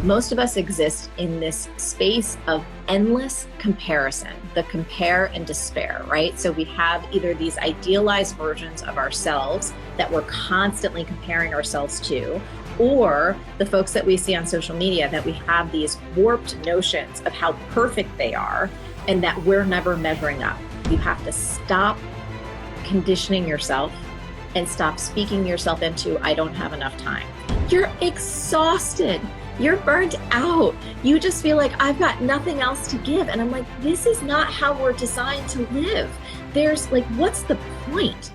Most of us exist in this space of endless comparison, the compare and despair, right? So we have either these idealized versions of ourselves that we're constantly comparing ourselves to, or the folks that we see on social media that we have these warped notions of how perfect they are and that we're never measuring up. You have to stop conditioning yourself and stop speaking yourself into, I don't have enough time. You're exhausted. You're burnt out. You just feel like I've got nothing else to give. And I'm like, this is not how we're designed to live. There's like, what's the point?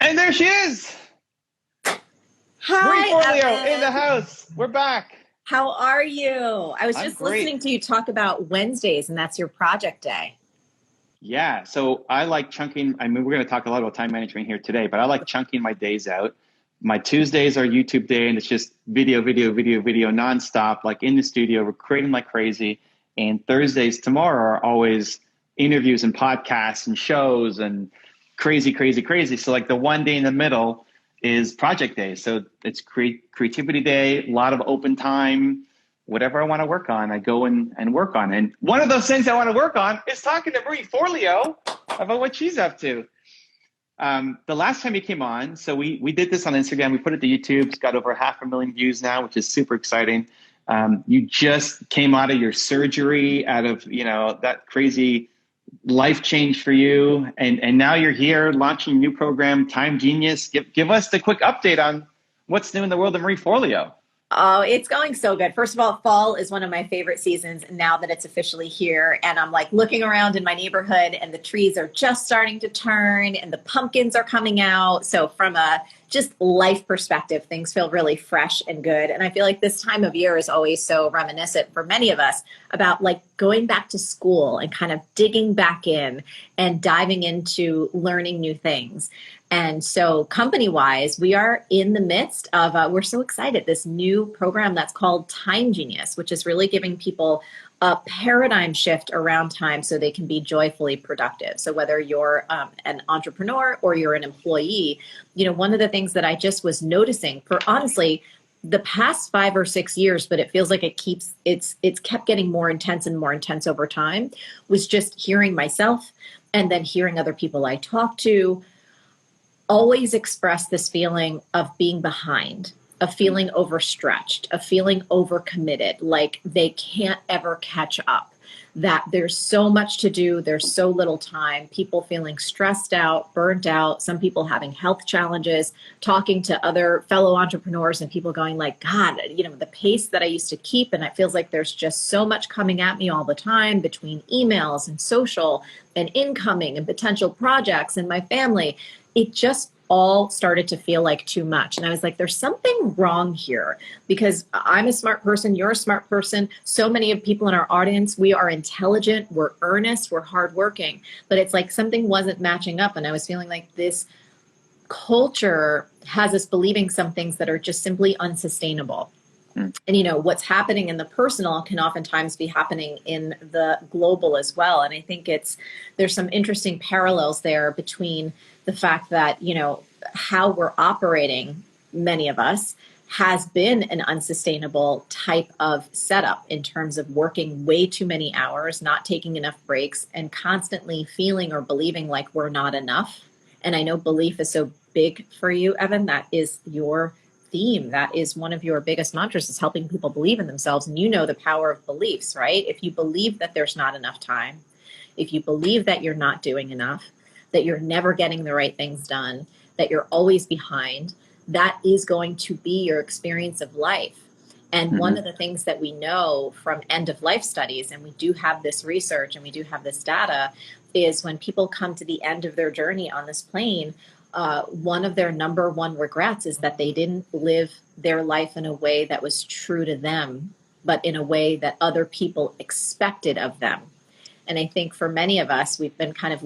And there she is. Hi, Forleo Evan. in the house. We're back. How are you? I was just listening to you talk about Wednesdays, and that's your project day. Yeah. So I like chunking. I mean, we're going to talk a lot about time management here today, but I like chunking my days out. My Tuesdays are YouTube day, and it's just video nonstop, like in the studio. We're creating like crazy. And Thursdays tomorrow are always interviews and podcasts and shows and crazy. So like the one day in the middle is project day. So it's creativity day, a lot of open time, whatever I want to work on, I go and work on. And one of those things I want to work on is talking to Marie Forleo about what she's up to. The last time you came on, so we did this on Instagram, we put it to YouTube, it's got over 500,000 views now, which is super exciting. You just came out of your surgery, out of, that crazy life change for you. And now you're here launching a new program, Time Genius. Give us the quick update on what's new in the world of Marie Forleo. Oh, it's going so good. First of all, fall is one of my favorite seasons now that it's officially here. And I'm like looking around in my neighborhood and the trees are just starting to turn and the pumpkins are coming out. So from a just life perspective, things feel really fresh and good. And I feel like this time of year is always so reminiscent for many of us about like going back to school and kind of digging back in and diving into learning new things. And so company-wise, we are in the midst of, we're so excited, this new program that's called Time Genius, which is really giving people a paradigm shift around time so they can be joyfully productive. So whether you're an entrepreneur or you're an employee, one of the things that I just was noticing for honestly, the past 5 or 6 years, but it feels like it's kept getting more intense and more intense over time, was just hearing myself and then hearing other people I talk to always express this feeling of being behind, of feeling overstretched, of feeling overcommitted, like they can't ever catch up, that there's so much to do, there's so little time, people feeling stressed out, burnt out, some people having health challenges, talking to other fellow entrepreneurs and people going like, God, the pace that I used to keep, and it feels like there's just so much coming at me all the time between emails and social and incoming and potential projects and my family. It just all started to feel like too much. And I was like, there's something wrong here because I'm a smart person. You're a smart person. So many of people in our audience, we are intelligent, we're earnest, we're hardworking, but it's like something wasn't matching up. And I was feeling like this culture has us believing some things that are just simply unsustainable. And what's happening in the personal can oftentimes be happening in the global as well. And I think there's some interesting parallels there between the fact that, how we're operating, many of us, has been an unsustainable type of setup in terms of working way too many hours, not taking enough breaks, and constantly feeling or believing like we're not enough. And I know belief is so big for you, Evan. That is your theme. That is one of your biggest mantras, is helping people believe in themselves. And the power of beliefs, right? If you believe that there's not enough time, if you believe that you're not doing enough, that you're never getting the right things done, that you're always behind, that is going to be your experience of life. And one of the things that we know from end of life studies, and we do have this research and we do have this data, is when people come to the end of their journey on this plane, one of their number one regrets is that they didn't live their life in a way that was true to them, but in a way that other people expected of them. And I think for many of us, we've been kind of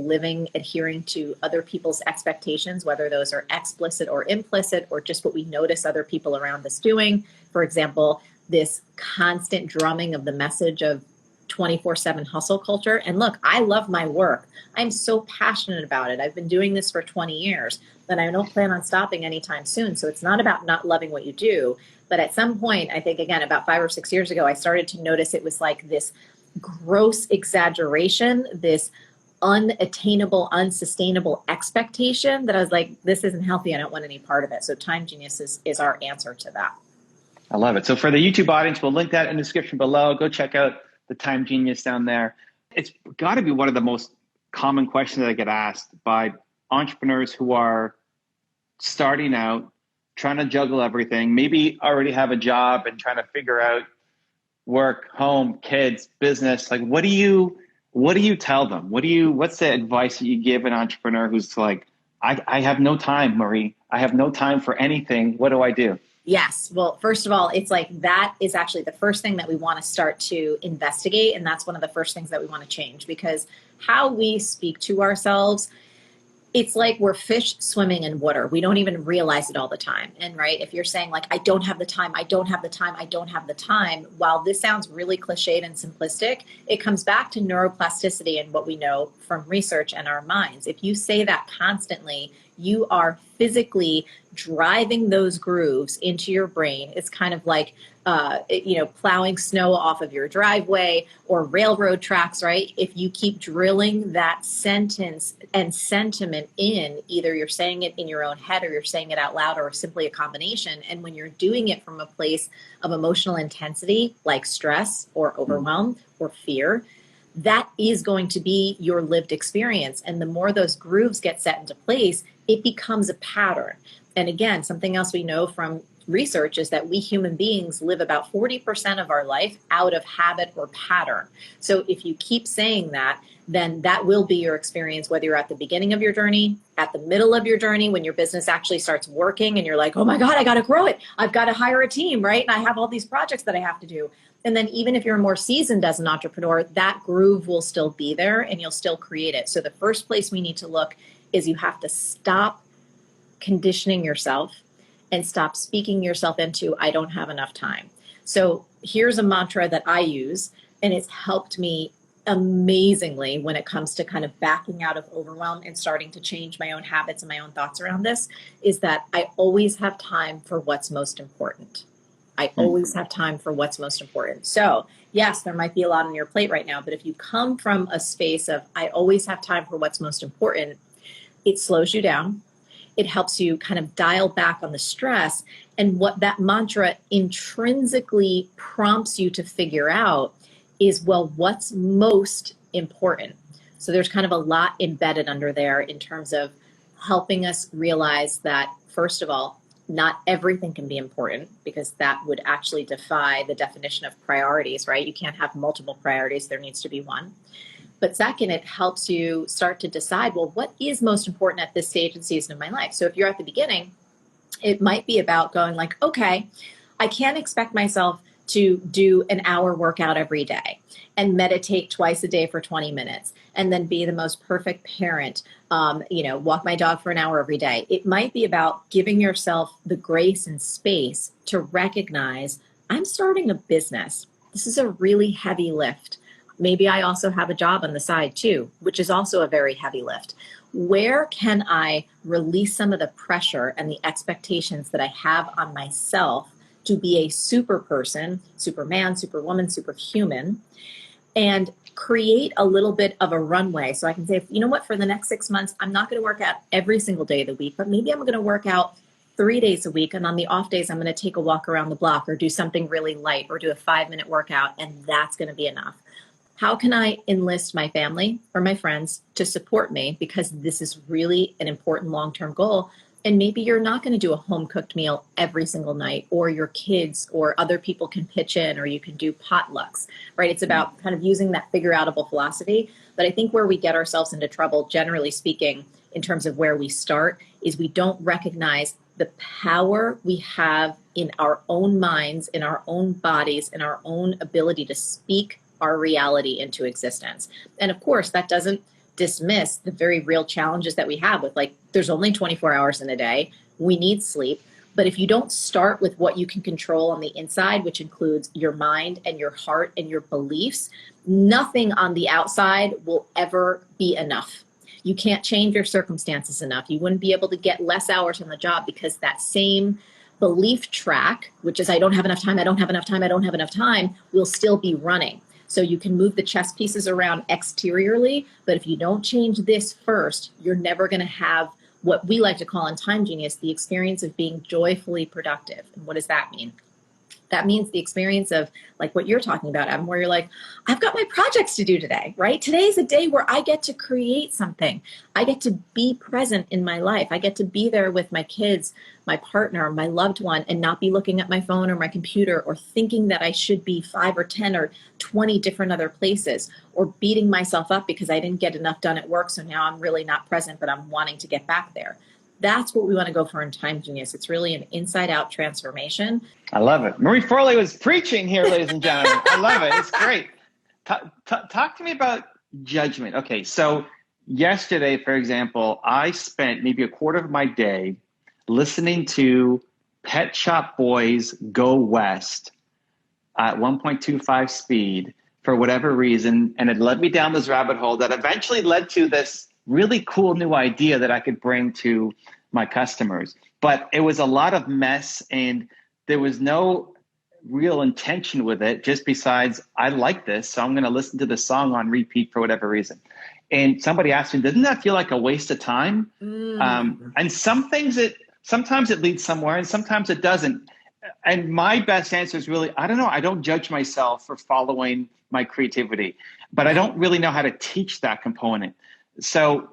adhering to other people's expectations, whether those are explicit or implicit, or just what we notice other people around us doing. For example, this constant drumming of the message of 24/7 hustle culture. And look, I love my work. I'm so passionate about it. I've been doing this for 20 years and I don't plan on stopping anytime soon. So it's not about not loving what you do. But at some point, I think, again, about 5 or 6 years ago, I started to notice it was like this gross exaggeration, this unattainable, unsustainable expectation that I was like, this isn't healthy. I don't want any part of it. So Time Genius is our answer to that. I love it. So for the YouTube audience, we'll link that in the description below. Go check out the Time Genius down there. It's got to be one of the most common questions that I get asked by entrepreneurs who are starting out, trying to juggle everything, maybe already have a job and trying to figure out work, home, kids, business. Like, what do you tell them? What's the advice that you give an entrepreneur who's like, I have no time, Marie. I have no time for anything. What do I do? Yes. Well, first of all, it's like that is actually the first thing that we want to start to investigate. And that's one of the first things that we want to change, because how we speak to ourselves, it's like we're fish swimming in water. We don't even realize it all the time. And right, if you're saying like, I don't have the time, I don't have the time, I don't have the time, while this sounds really cliched and simplistic, it comes back to neuroplasticity and what we know from research and our minds. If you say that constantly, you are physically driving those grooves into your brain. It's kind of like, plowing snow off of your driveway or railroad tracks, right? If you keep drilling that sentence and sentiment in, either you're saying it in your own head or you're saying it out loud or simply a combination. And when you're doing it from a place of emotional intensity, like stress or overwhelm or fear, that is going to be your lived experience. And the more those grooves get set into place, it becomes a pattern. And again, something else we know from research is that we human beings live about 40% of our life out of habit or pattern. So if you keep saying that, then that will be your experience, whether you're at the beginning of your journey, at the middle of your journey, when your business actually starts working and you're like, oh my God, I got to grow it. I've got to hire a team, right? And I have all these projects that I have to do. And then even if you're more seasoned as an entrepreneur, that groove will still be there and you'll still create it. So the first place we need to look is you have to stop conditioning yourself and stop speaking yourself into, I don't have enough time. So here's a mantra that I use, and it's helped me amazingly when it comes to kind of backing out of overwhelm and starting to change my own habits and my own thoughts around this, is that I always have time for what's most important. I always have time for what's most important. So yes, there might be a lot on your plate right now, but if you come from a space of, I always have time for what's most important, it slows you down. It helps you kind of dial back on the stress. And what that mantra intrinsically prompts you to figure out is, well, what's most important? So there's kind of a lot embedded under there in terms of helping us realize that, first of all, not everything can be important, because that would actually defy the definition of priorities, right? You can't have multiple priorities. There needs to be one. But second, it helps you start to decide, well, what is most important at this stage and season of my life? So if you're at the beginning, it might be about going like, okay, I can't expect myself to do an hour workout every day and meditate twice a day for 20 minutes and then be the most perfect parent, walk my dog for an hour every day. It might be about giving yourself the grace and space to recognize, I'm starting a business. This is a really heavy lift. Maybe I also have a job on the side too, which is also a very heavy lift. Where can I release some of the pressure and the expectations that I have on myself to be a super person, superman, superwoman, superhuman, and create a little bit of a runway so I can say, you know what, for the next 6 months, I'm not going to work out every single day of the week, but maybe I'm going to work out 3 days a week. And on the off days, I'm going to take a walk around the block or do something really light or do a 5-minute workout. And that's going to be enough. How can I enlist my family or my friends to support me? Because this is really an important long-term goal. And maybe you're not going to do a home-cooked meal every single night, or your kids or other people can pitch in, or you can do potlucks, right? It's about kind of using that figure-outable philosophy. But I think where we get ourselves into trouble, generally speaking, in terms of where we start, is we don't recognize the power we have in our own minds, in our own bodies, in our own ability to speak our reality into existence. And of course, that doesn't dismiss the very real challenges that we have with, like, there's only 24 hours in a day. We need sleep. But if you don't start with what you can control on the inside, which includes your mind and your heart and your beliefs, nothing on the outside will ever be enough. You can't change your circumstances enough. You wouldn't be able to get less hours on the job because that same belief track, which is I don't have enough time, I don't have enough time, I don't have enough time, will still be running. So you can move the chess pieces around exteriorly, but if you don't change this first, you're never going to have what we like to call in Time Genius, the experience of being joyfully productive. And what does that mean? That means the experience of like what you're talking about, Evan, where you're like, I've got my projects to do today, right? Today's a day where I get to create something. I get to be present in my life. I get to be there with my kids, my partner, my loved one, and not be looking at my phone or my computer or thinking that I should be 5 or 10 or 20 different other places, or beating myself up because I didn't get enough done at work. So now I'm really not present, but I'm wanting to get back there. That's what we want to go for in Time Genius. It's really an inside out transformation. I love it. Marie Forleo is preaching here, ladies and gentlemen. I love it. It's great. Talk to me about judgment. Okay, so yesterday, for example, I spent maybe a quarter of my day listening to Pet Shop Boys Go West at 1.25 speed for whatever reason, and it led me down this rabbit hole that eventually led to this really cool new idea that I could bring to my customers. But it was a lot of mess, and there was no real intention with it, just besides I like this, so I'm going to listen to the song on repeat for whatever reason. And somebody asked me, doesn't that feel like a waste of time? And sometimes it leads somewhere and sometimes it doesn't. And my best answer is really, I don't know. I don't judge myself for following my creativity, but I don't really know how to teach that component. So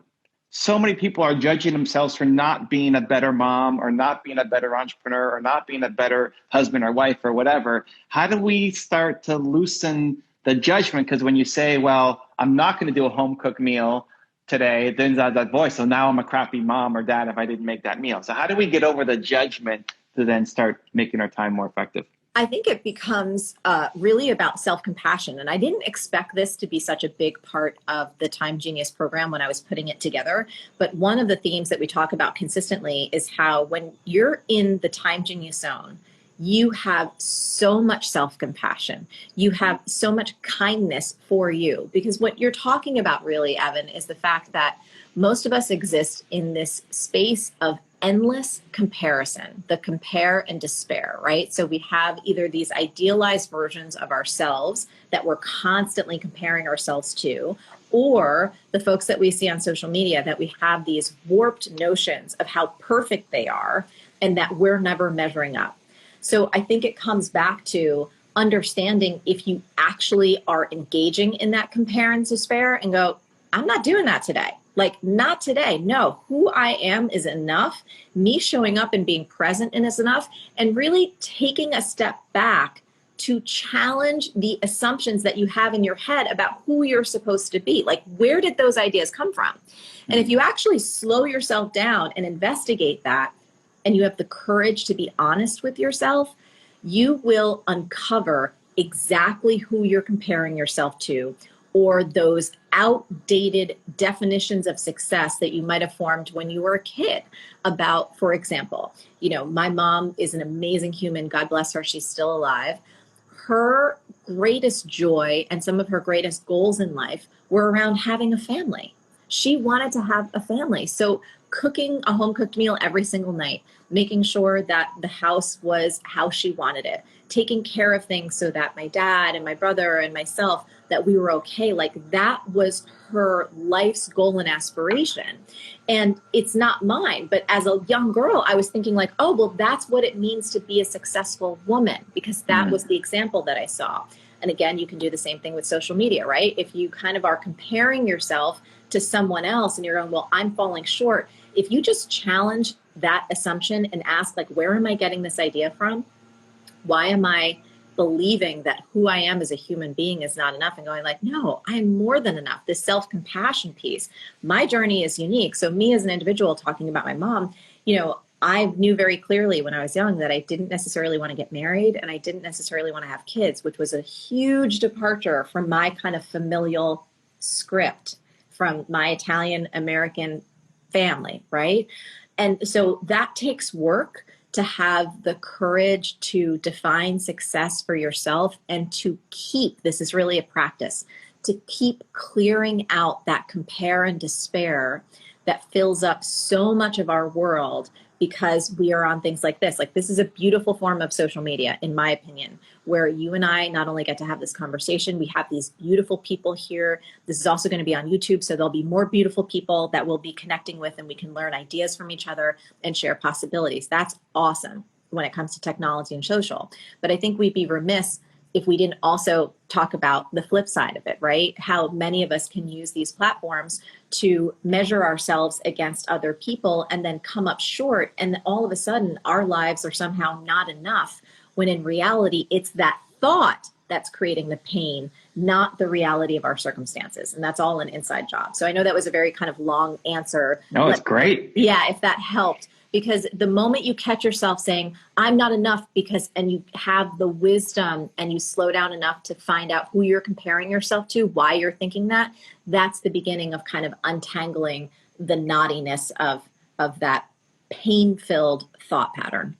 many people are judging themselves for not being a better mom or not being a better entrepreneur or not being a better husband or wife or whatever. How do we start to loosen the judgment? Because when you say, well, I'm not going to do a home cooked meal today, then that voice, so now I'm a crappy mom or dad if I didn't make that meal. So how do we get over the judgment to then start making our time more effective? I think it becomes really about self-compassion. And I didn't expect this to be such a big part of the Time Genius program when I was putting it together. But one of the themes that we talk about consistently is how when you're in the Time Genius zone, you have so much self-compassion. You have so much kindness for you. Because what you're talking about really, Evan, is the fact that most of us exist in this space of endless comparison, the compare and despair, right? So we have either these idealized versions of ourselves that we're constantly comparing ourselves to, or the folks that we see on social media that we have these warped notions of how perfect they are and that we're never measuring up. So I think it comes back to understanding if you actually are engaging in that compare and despair and go, I'm not doing that today. Like, not today. No, who I am is enough. Me showing up and being present in is enough. And really taking a step back to challenge the assumptions that you have in your head about who you're supposed to be. Like, where did those ideas come from? And if you actually slow yourself down and investigate that, and you have the courage to be honest with yourself, you will uncover exactly who you're comparing yourself to, or those outdated definitions of success that you might have formed when you were a kid about, for example, my mom is an amazing human. God bless her. She's still alive. Her greatest joy and some of her greatest goals in life were around having a family. She wanted to have a family. So cooking a home cooked meal every single night, making sure that the house was how she wanted it, taking care of things so that my dad and my brother and myself, that we were okay. Like, that was her life's goal and aspiration. And it's not mine. But as a young girl, I was thinking like, oh, well, that's what it means to be a successful woman, because that was the example that I saw. And again, you can do the same thing with social media, right? If you kind of are comparing yourself to someone else and you're going, well, I'm falling short. If you just challenge that assumption and ask, like, where am I getting this idea from? Why am I believing that who I am as a human being is not enough, and going like, no, I'm more than enough. This self-compassion piece. My journey is unique. So me as an individual, talking about my mom, I knew very clearly when I was young that I didn't necessarily want to get married and I didn't necessarily want to have kids, which was a huge departure from my kind of familial script from my Italian American family, right? And so that takes work to have the courage to define success for yourself and to keep, this is really a practice, to keep clearing out that compare and despair that fills up so much of our world because we are on things like this. Like, this is a beautiful form of social media, in my opinion, where you and I not only get to have this conversation, we have these beautiful people here. This is also going to be on YouTube, so there'll be more beautiful people that we'll be connecting with, and we can learn ideas from each other and share possibilities. That's awesome when it comes to technology and social. But I think we'd be remiss if we didn't also talk about the flip side of it, right? How many of us can use these platforms to measure ourselves against other people and then come up short. And all of a sudden, our lives are somehow not enough, when in reality, it's that thought that's creating the pain, not the reality of our circumstances. And that's all an inside job. So I know that was a very kind of long answer. No, it's great. Yeah, if that helped. Because the moment you catch yourself saying, I'm not enough, and you have the wisdom and you slow down enough to find out who you're comparing yourself to, why you're thinking that, that's the beginning of kind of untangling the knottiness of that pain-filled thought pattern.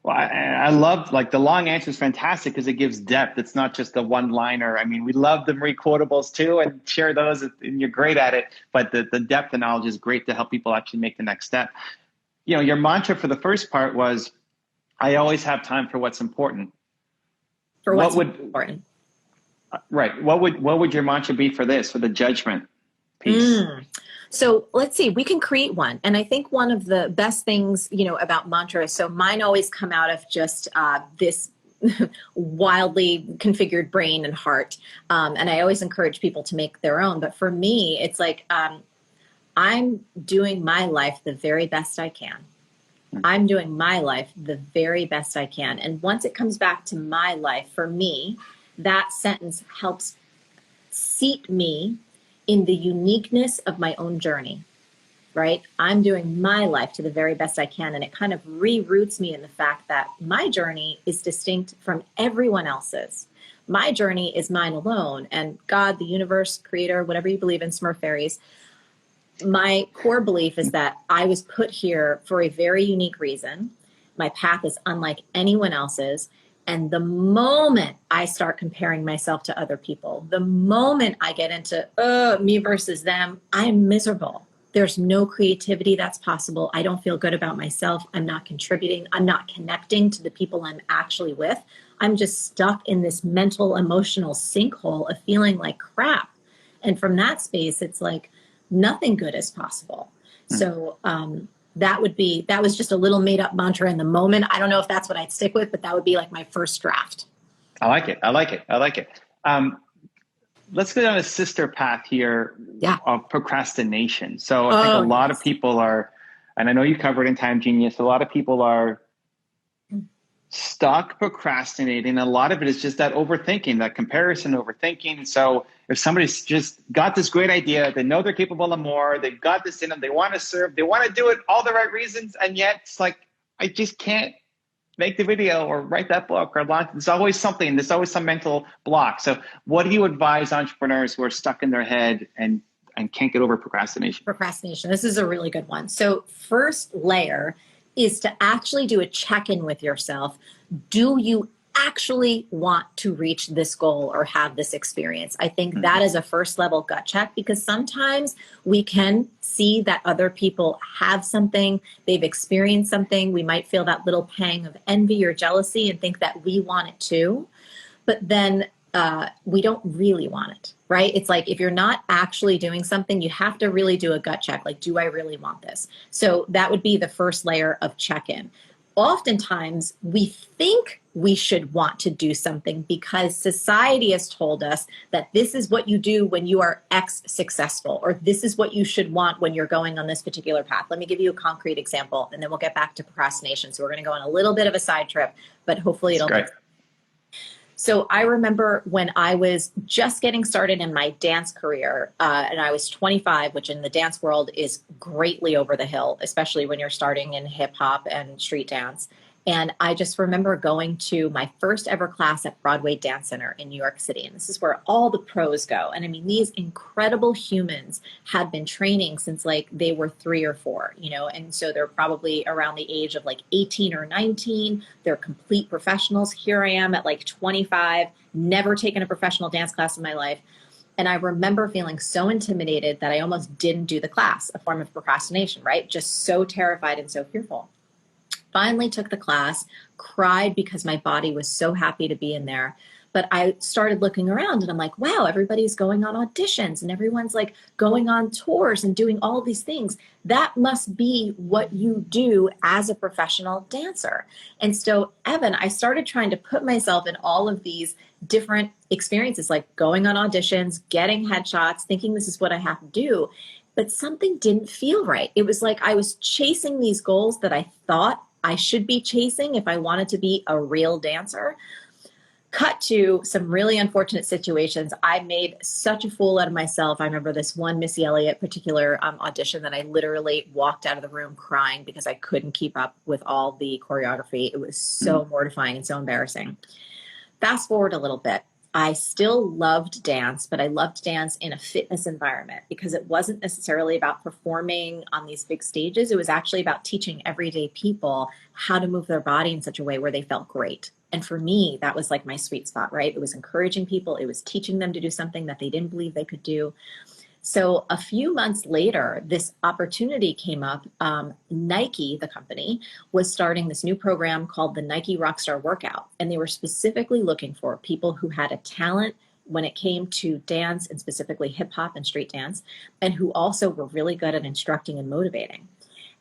Well, I love, like, the long answer is fantastic because it gives depth. It's not just a one-liner. I mean, we love the Marie quotables too and share those, and you're great at it. But the depth of knowledge is great to help people actually make the next step. You know, your mantra for the first part was, I always have time for what's important. For what's important. Right. What would your mantra be for this, for the judgment piece? So let's see, we can create one. And I think one of the best things, about mantras, so mine always come out of just this wildly configured brain and heart. And I always encourage people to make their own. But for me, it's like, I'm doing my life the very best I can. I'm doing my life the very best I can. And once it comes back to my life, for me, that sentence helps seat me in the uniqueness of my own journey, right? I'm doing my life to the very best I can. And it kind of reroutes me in the fact that my journey is distinct from everyone else's. My journey is mine alone. And God, the universe, creator, whatever you believe in, Smurf fairies, my core belief is that I was put here for a very unique reason. My path is unlike anyone else's. And the moment I start comparing myself to other people, the moment I get into me versus them, I'm miserable. There's no creativity that's possible. I don't feel good about myself. I'm not contributing. I'm not connecting to the people I'm actually with. I'm just stuck in this mental, emotional sinkhole of feeling like crap. And from that space, it's like, nothing good is possible. So that was just a little made up mantra in the moment. I don't know if that's what I'd stick with, but that would be like my first draft. I like it. Let's go down a sister path here of procrastination. So I think a lot of people are, and I know you covered in Time Genius, a lot of people are stuck procrastinating. A lot of it is just that overthinking, that comparison, overthinking. So if somebody's just got this great idea, they know they're capable of more, they've got this in them, they want to serve, they want to do it all the right reasons, and yet it's like, I just can't make the video or write that book or launch. There's always something, there's always some mental block. So what do you advise entrepreneurs who are stuck in their head and can't get over procrastination? Procrastination. This is a really good one. So first layer is to actually do a check-in with yourself. Do you actually want to reach this goal or have this experience? I think that is a first level gut check, because sometimes we can see that other people have something, they've experienced something. We might feel that little pang of envy or jealousy and think that we want it too, but then we don't really want it, right? It's like, if you're not actually doing something, you have to really do a gut check. Like, do I really want this? So that would be the first layer of check-in. Oftentimes we think we should want to do something because society has told us that this is what you do when you are X successful, or this is what you should want when you're going on this particular path. Let me give you a concrete example, and then we'll get back to procrastination. So we're going to go on a little bit of a side trip, but hopefully it'll make sense. So I remember when I was just getting started in my dance career, and I was 25, which in the dance world is greatly over the hill, especially when you're starting in hip hop and street dance. And I just remember going to my first ever class at Broadway Dance Center in New York City. And this is where all the pros go. And I mean, these incredible humans had been training since like they were 3 or 4, and so they're probably around the age of like 18 or 19. They're complete professionals. Here I am at like 25, never taken a professional dance class in my life. And I remember feeling so intimidated that I almost didn't do the class, a form of procrastination, right? Just so terrified and so fearful. Finally took the class, cried because my body was so happy to be in there. But I started looking around and I'm like, wow, everybody's going on auditions and everyone's like going on tours and doing all these things. That must be what you do as a professional dancer. And so, Evan, I started trying to put myself in all of these different experiences, like going on auditions, getting headshots, thinking this is what I have to do. But something didn't feel right. It was like I was chasing these goals that I thought I should be chasing if I wanted to be a real dancer. Cut to some really unfortunate situations. I made such a fool out of myself. I remember this one Missy Elliott particular audition that I literally walked out of the room crying because I couldn't keep up with all the choreography. It was so mortifying and so embarrassing. Fast forward a little bit. I still loved dance, but I loved dance in a fitness environment because it wasn't necessarily about performing on these big stages. It was actually about teaching everyday people how to move their body in such a way where they felt great. And for me, that was like my sweet spot, right? It was encouraging people. It was teaching them to do something that they didn't believe they could do. So a few months later, this opportunity came up. Nike, the company, was starting this new program called the Nike Rockstar Workout. And they were specifically looking for people who had a talent when it came to dance, and specifically hip hop and street dance, and who also were really good at instructing and motivating.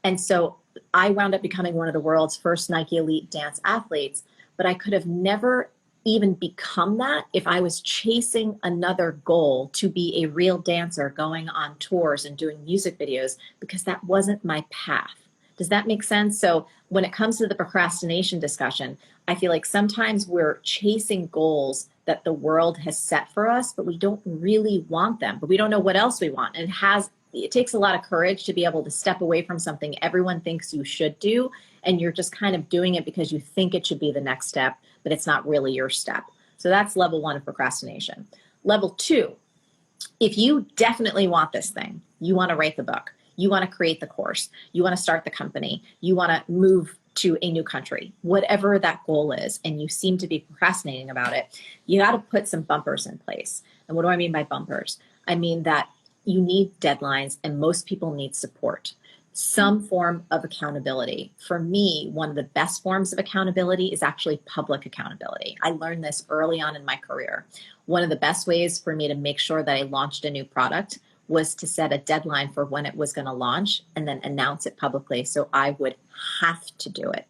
And so I wound up becoming one of the world's first Nike Elite dance athletes, but I could have never even become that if I was chasing another goal to be a real dancer going on tours and doing music videos, because that wasn't my path. Does that make sense? So when it comes to the procrastination discussion, I feel like sometimes we're chasing goals that the world has set for us, but we don't really want them, but we don't know what else we want. And it takes a lot of courage to be able to step away from something everyone thinks you should do, and you're just kind of doing it because you think it should be the next step, but it's not really your step. So that's level 1 of procrastination. Level 2, if you definitely want this thing, you want to write the book, you want to create the course, you want to start the company, you want to move to a new country, whatever that goal is, and you seem to be procrastinating about it, you got to put some bumpers in place. And what do I mean by bumpers? I mean that you need deadlines, and most people need support. Some form of accountability. For me, one of the best forms of accountability is actually public accountability. I learned this early on in my career. One of the best ways for me to make sure that I launched a new product was to set a deadline for when it was going to launch and then announce it publicly, so I would have to do it.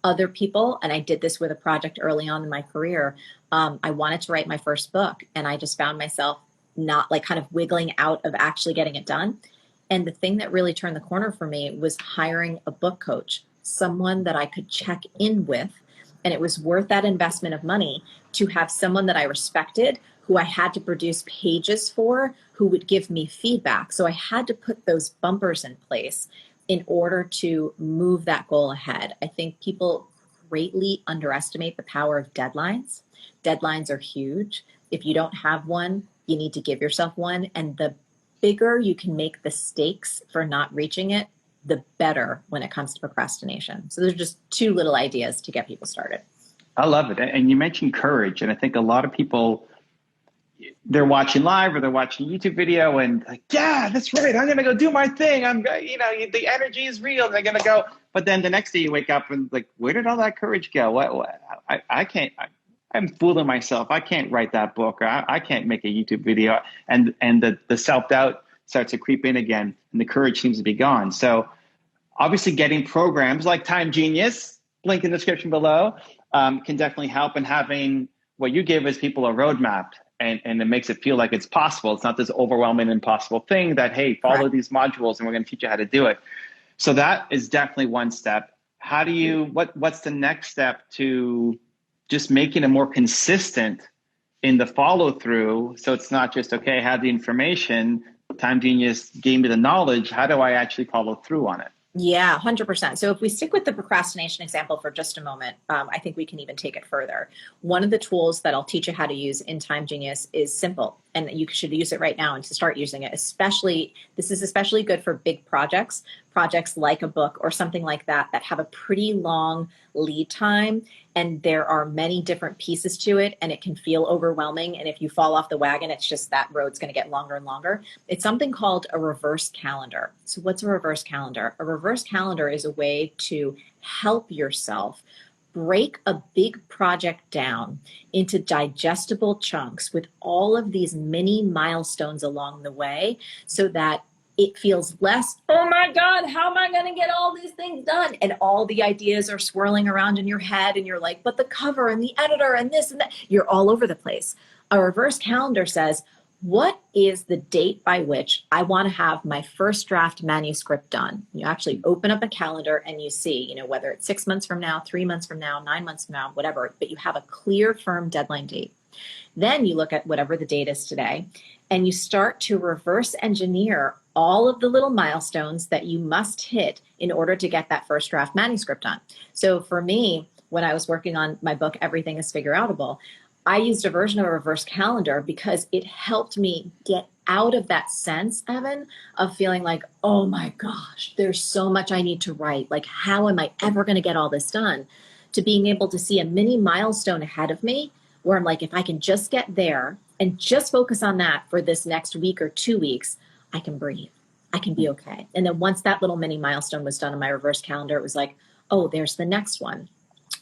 Other people, and I did this with a project early on in my career, I wanted to write my first book, and I just found myself not like kind of wiggling out of actually getting it done. And the thing that really turned the corner for me was hiring a book coach, someone that I could check in with. And it was worth that investment of money to have someone that I respected, who I had to produce pages for, who would give me feedback. So I had to put those bumpers in place in order to move that goal ahead. I think people greatly underestimate the power of deadlines. Deadlines are huge. If you don't have one, you need to give yourself one. And the bigger you can make the stakes for not reaching it, the better when it comes to procrastination. So there's just 2 little ideas to get people started. I love it. And you mentioned courage. And I think a lot of people, they're watching live or they're watching a YouTube video and like, yeah, that's right, I'm going to go do my thing. The energy is real. They're going to go. But then the next day you wake up and like, where did all that courage go? I can't. I'm fooling myself. I can't write that book. Or I can't make a YouTube video. And the self-doubt starts to creep in again, and the courage seems to be gone. So obviously getting programs like Time Genius, link in the description below, can definitely help. And having what you give as people a roadmap, and it makes it feel like it's possible. It's not this overwhelming, impossible thing that, hey, follow these modules and we're going to teach you how to do it. So that is definitely one step. How do you, what's the next step to just making it more consistent in the follow through? So it's not just, okay, I have the information, Time Genius gave me the knowledge. How do I actually follow through on it? Yeah, 100%. So if we stick with the procrastination example for just a moment, I think we can even take it further. One of the tools that I'll teach you how to use in Time Genius is simple, and you should use it right now and to start using it. Especially, this is especially good for big projects, projects like a book or something like that, that have a pretty long lead time, and there are many different pieces to it, and it can feel overwhelming. And if you fall off the wagon, it's just that road's going to get longer and longer. It's something called a reverse calendar. So what's a reverse calendar? A reverse calendar is a way to help yourself break a big project down into digestible chunks with all of these mini milestones along the way, so that it feels less, oh my God, how am I going to get all these things done? And all the ideas are swirling around in your head, and you're like, but the cover and the editor and this and that, you're all over the place. A reverse calendar says, what is the date by which I want to have my first draft manuscript done? You actually open up a calendar and you see, whether it's 6 months from now, 3 months from now, 9 months from now, whatever, but you have a clear, firm deadline date. Then you look at whatever the date is today, and you start to reverse engineer all of the little milestones that you must hit in order to get that first draft manuscript done. So for me, when I was working on my book, Everything is Figure Outable, I used a version of a reverse calendar because it helped me get out of that sense, Evan, of feeling like, oh my gosh, there's so much I need to write. Like, how am I ever going to get all this done? To being able to see a mini milestone ahead of me where I'm like, if I can just get there and just focus on that for this next week or 2 weeks, I can breathe. I can be okay. And then once that little mini milestone was done on my reverse calendar, it was like, oh, there's the next one.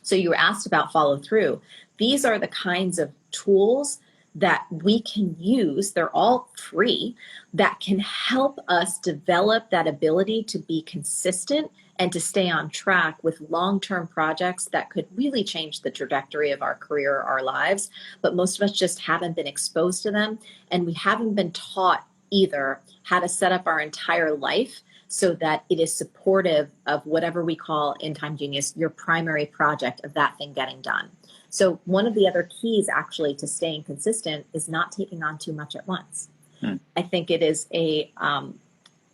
So you were asked about follow through. These are the kinds of tools that we can use. They're all free, that can help us develop that ability to be consistent and to stay on track with long-term projects that could really change the trajectory of our career, our lives. But most of us just haven't been exposed to them, and we haven't been taught either how to set up our entire life so that it is supportive of whatever we call in Time Genius, your primary project of that thing getting done. So one of the other keys actually to staying consistent is not taking on too much at once. I think it is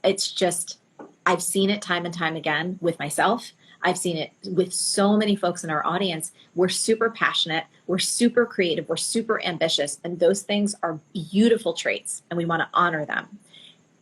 it's just, I've seen it time and time again with myself. I've seen it with so many folks in our audience. We're super passionate, we're super creative, we're super ambitious, and those things are beautiful traits, and we want to honor them.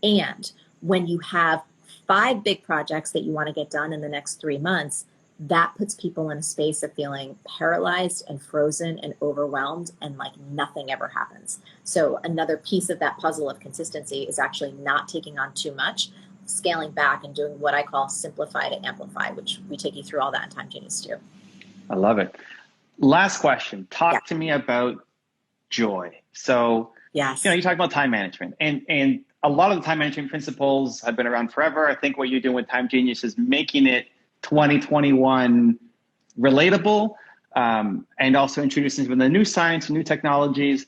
And when you have 5 big projects that you want to get done in the next 3 months, that puts people in a space of feeling paralyzed and frozen and overwhelmed, and like nothing ever happens. So another piece of that puzzle of consistency is actually not taking on too much, scaling back, and doing what I call simplify to amplify, which we take you through all that in Time Genius too. I love it. Last question. Talk to me about joy. So, yes, you talk about time management, and a lot of the time management principles have been around forever. I think what you're doing with Time Genius is making it 2021 relatable, and also introducing some of the new science and new technologies.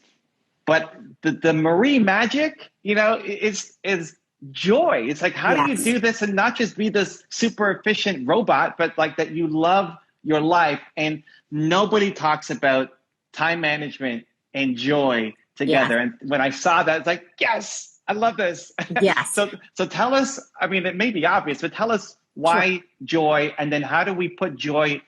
But the Marie magic, is joy. It's like, how do you do this and not just be this super efficient robot, but like that you love your life? And nobody talks about time management and joy together. And when I saw that, it's like, yes, I love this. Yes. So tell us, I mean, it may be obvious, but tell us why joy, and then how do we put joy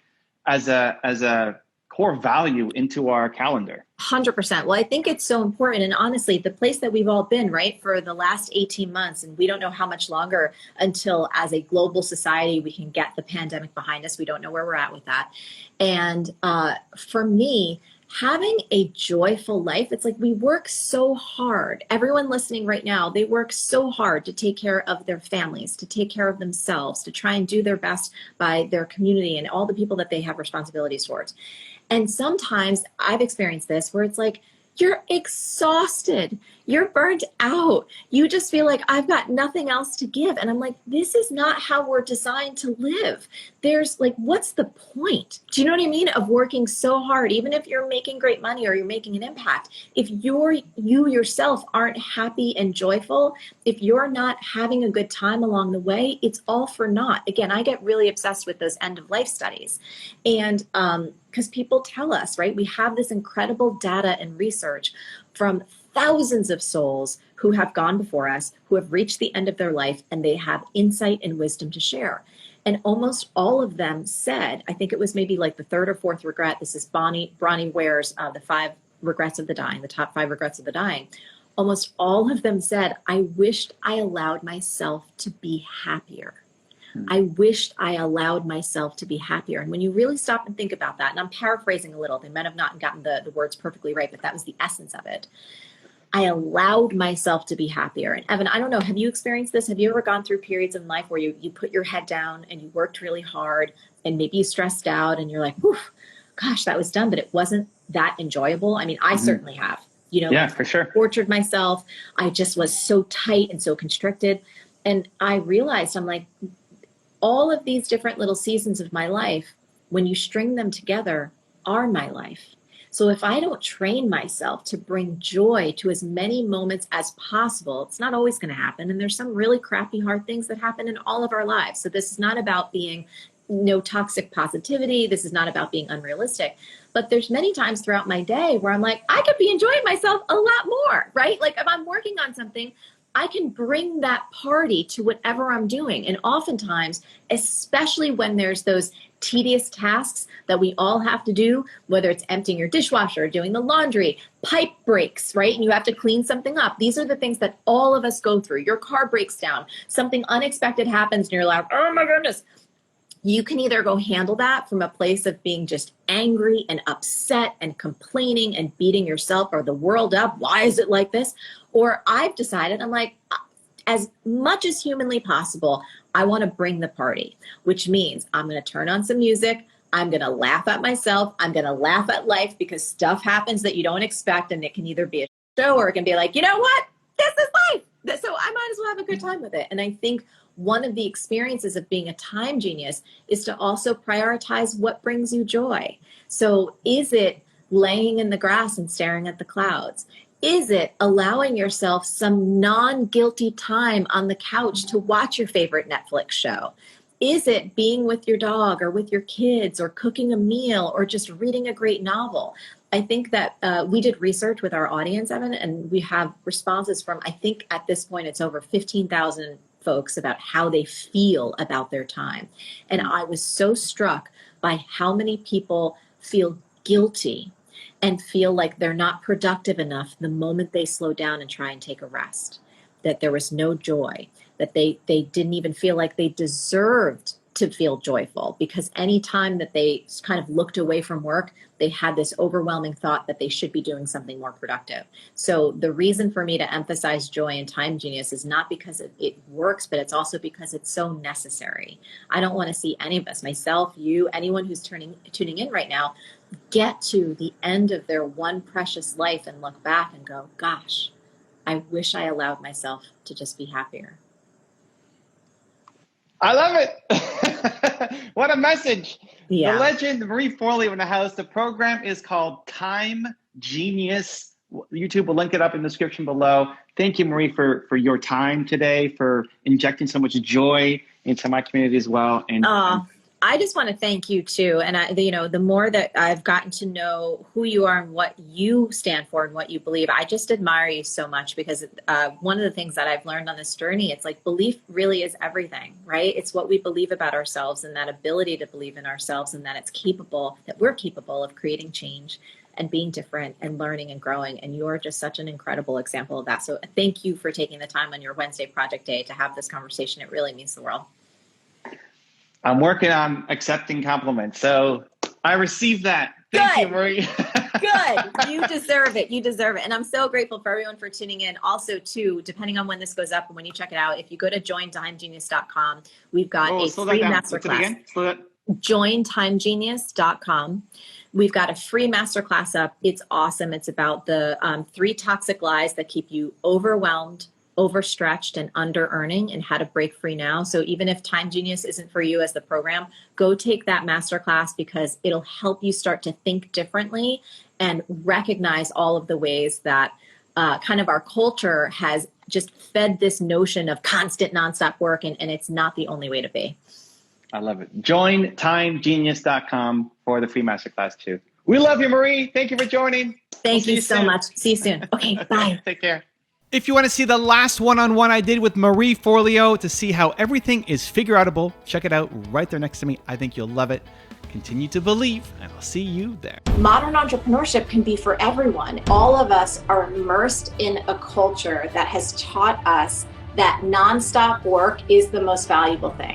as a core value into our calendar? 100%. Well, I think it's so important. And honestly, the place that we've all been, right, for the last 18 months, and we don't know how much longer until as a global society, we can get the pandemic behind us. We don't know where we're at with that. And for me, having a joyful life, it's like we work so hard. Everyone listening right now, they work so hard to take care of their families, to take care of themselves, to try and do their best by their community and all the people that they have responsibilities towards. And sometimes I've experienced this where it's like, you're exhausted, you're burnt out, you just feel like I've got nothing else to give. And I'm like, this is not how we're designed to live. There's like, what's the point? Do you know what I mean? Of working so hard, even if you're making great money or you're making an impact. If you yourself aren't happy and joyful, if you're not having a good time along the way, it's all for naught. Again, I get really obsessed with those end of life studies. And because people tell us, right, we have this incredible data and research from thousands of souls who have gone before us, who have reached the end of their life, and they have insight and wisdom to share. And almost all of them said, I think it was maybe like the third or fourth regret. This is Bronnie Ware's The 5 Regrets of the Dying, the top 5 regrets of the dying. Almost all of them said, I wished I allowed myself to be happier. I wished I allowed myself to be happier. And when you really stop and think about that, and I'm paraphrasing a little, they might have not gotten the words perfectly right, but that was the essence of it. I allowed myself to be happier. And Evan, I don't know, have you experienced this? Have you ever gone through periods in life where you put your head down and you worked really hard and maybe you stressed out and you're like, whew, gosh, that was done, but it wasn't that enjoyable? I mean, I certainly have, yeah, for sure. Tortured myself. I just was so tight and so constricted. And I realized, I'm like, all of these different little seasons of my life, when you string them together, are my life. So if I don't train myself to bring joy to as many moments as possible, it's not always going to happen. And there's some really crappy, hard things that happen in all of our lives. So this is not about being no toxic positivity. This is not about being unrealistic. But there's many times throughout my day where I'm like, I could be enjoying myself a lot more, right? Like if I'm working on something, I can bring that party to whatever I'm doing. And oftentimes, especially when there's those tedious tasks that we all have to do, whether it's emptying your dishwasher, doing the laundry, pipe breaks, right? And you have to clean something up. These are the things that all of us go through. Your car breaks down, something unexpected happens, and you're like, oh my goodness. You can either go handle that from a place of being just angry and upset and complaining and beating yourself or the world up. Why is it like this? Or I've decided, I'm like, as much as humanly possible, I want to bring the party, which means I'm going to turn on some music. I'm going to laugh at myself. I'm going to laugh at life because stuff happens that you don't expect. And it can either be a show or it can be like, you know what? This is life. So I might as well have a good time with it. And I think one of the experiences of being a time genius is to also prioritize what brings you joy. So is it laying in the grass and staring at the clouds? Is it allowing yourself some non-guilty time on the couch to watch your favorite Netflix show? Is it being with your dog or with your kids or cooking a meal or just reading a great novel? I think that we did research with our audience, Evan, and we have responses from, I think at this point, it's over 15,000 folks about how they feel about their time. And I was so struck by how many people feel guilty and feel like they're not productive enough the moment they slow down and try and take a rest, that there was no joy, that they didn't even feel like they deserved to feel joyful, because anytime that they kind of looked away from work, they had this overwhelming thought that they should be doing something more productive. So the reason for me to emphasize joy in Time Genius is not because it works, but it's also because it's so necessary. I don't want to see any of us, myself, you, anyone who's tuning in right now, get to the end of their one precious life and look back and go, gosh, I wish I allowed myself to just be happier. I love it. What a message. Yeah. The legend, Marie Forleo in the house. The program is called Time Genius. YouTube will link it up in the description below. Thank you, Marie, for your time today, for injecting so much joy into my community as well. And I just want to thank you too. And the more that I've gotten to know who you are and what you stand for and what you believe, I just admire you so much, because one of the things that I've learned on this journey, it's like belief really is everything, right? It's what we believe about ourselves and that ability to believe in ourselves, and that we're capable of creating change and being different and learning and growing. And you're just such an incredible example of that. So thank you for taking the time on your Wednesday project day to have this conversation. It really means the world. I'm working on accepting compliments, so I received that. Thank you, Marie. Good. You deserve it. You deserve it. And I'm so grateful for everyone for tuning in. Also, too, depending on when this goes up and when you check it out, if you go to jointimegenius.com, we've got a free masterclass. Jointimegenius.com. We've got a free masterclass up. It's awesome. It's about the 3 toxic lies that keep you overwhelmed, overstretched, and under earning, and how to break free now. So even if Time Genius isn't for you as the program, go take that masterclass, because it'll help you start to think differently and recognize all of the ways that kind of our culture has just fed this notion of constant nonstop work, and it's not the only way to be. I love it. Join timegenius.com for the free masterclass too. We love you, Marie. Thank you for joining. Thank you so much. See you soon. Okay, bye. Take care. If you want to see the last one-on-one I did with Marie Forleo to see how everything is figure-outable, check it out right there next to me. I think you'll love it. Continue to believe, and I'll see you there. Modern entrepreneurship can be for everyone. All of us are immersed in a culture that has taught us that nonstop work is the most valuable thing.